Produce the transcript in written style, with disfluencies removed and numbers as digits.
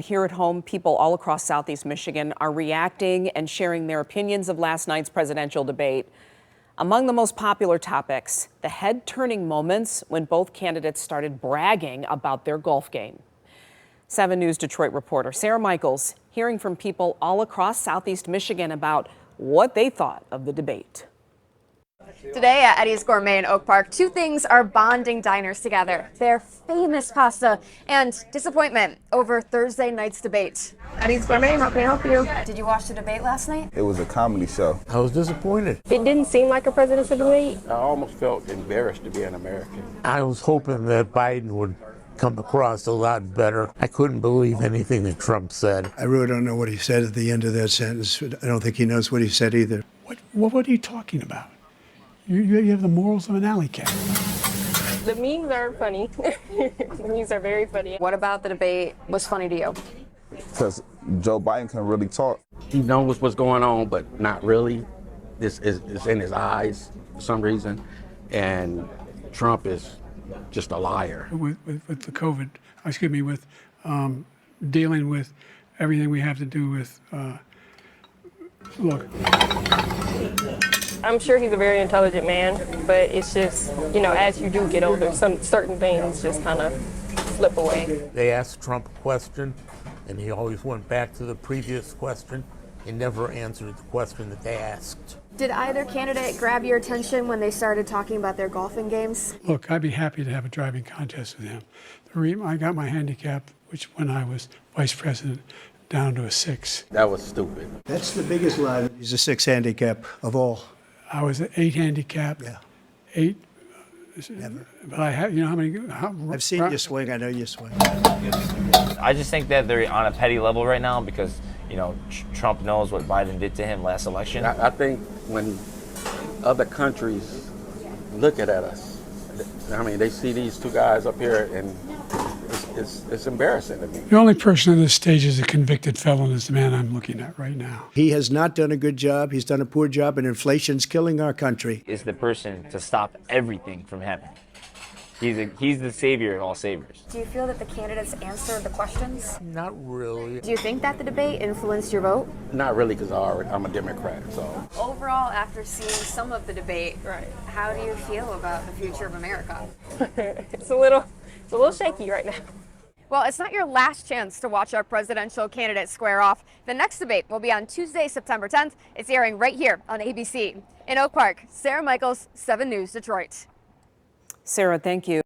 Here at home, people all across Southeast Michigan are reacting and sharing their opinions of last night's presidential debate. Among the most popular topics, the head-turning moments when both candidates started bragging about their golf game. 7 News Detroit reporter Sarah Michaels hearing from people all across Southeast Michigan about what they thought of the debate. Today at Eddie's Gourmet in Oak Park, 2 things are bonding diners together: their famous pasta and disappointment over Thursday night's debate. Eddie's Gourmet, how can I help you? Did you watch the debate last night? It was a comedy show. I was disappointed. It didn't seem like a presidential debate. I almost felt embarrassed to be an American. I was hoping that Biden would come across a lot better. I couldn't believe anything that Trump said. I really don't know what he said at the end of that sentence. I don't think he knows what he said either. What are you talking about? You have the morals of an alley cat. The memes are funny. The memes are very funny. What about the debate was funny to you? Because Joe Biden can really talk. He knows what's going on, but not really. This is in his eyes for some reason. And Trump is just a liar. With the COVID, with dealing with everything we have to do with, look. I'm sure he's a very intelligent man, but it's just, as you do get older, some certain things just kind of slip away. They asked Trump a question, and he always went back to the previous question. He never answered the question that they asked. Did either candidate grab your attention when they started talking about their golfing games? Look, I'd be happy to have a driving contest with him. I got my handicap, which when I was vice president, down to a 6. That was stupid. That's the biggest lie. He's a 6 handicap of all. I was at 8 handicap. Yeah. 8. Never. But I have, how many? I've seen you swing. I know you swing. I just think that they're on a petty level right now because, Trump knows what Biden did to him last election. I think when other countries look at us, they see these 2 guys up here and it's embarrassing to me. The only person on this stage is a convicted felon is the man I'm looking at right now. He has not done a good job. He's done a poor job, and inflation's killing our country. Is the person to stop everything from happening. He's the savior of all saviors. Do you feel that the candidates answered the questions? Not really. Do you think that the debate influenced your vote? Not really, because I'm a Democrat, so. Overall, after seeing some of the debate, Right. how do you feel about the future of America? It's a little shaky right now. Well, it's not your last chance to watch our presidential candidate square off. The next debate will be on Tuesday, September 10th. It's airing right here on ABC. In Oak Park, Sarah Michaels, 7 News Detroit. Sarah, thank you.